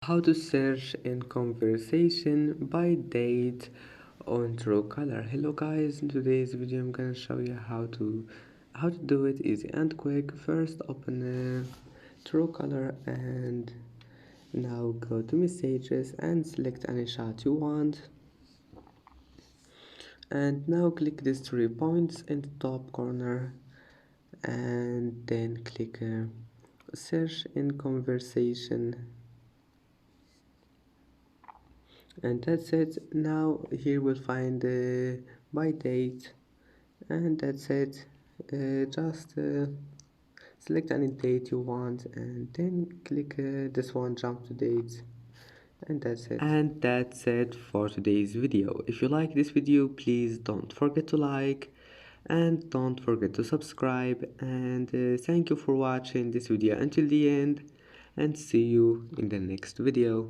How to search in conversation by date on Truecaller. Hello guys, in today's video I'm gonna show you how to do it easy and quick. First open Truecaller and now go to messages and select any chat you want, and now click these 3 points in the top corner and then click search in conversation, and that's it. Now here we'll find the by date, and that's it. Just select any date you want and then click this one, jump to date, and that's it. And that's it for today's video. If you like this video, please don't forget to like and don't forget to subscribe, and thank you for watching this video until the end, and see you in the next video.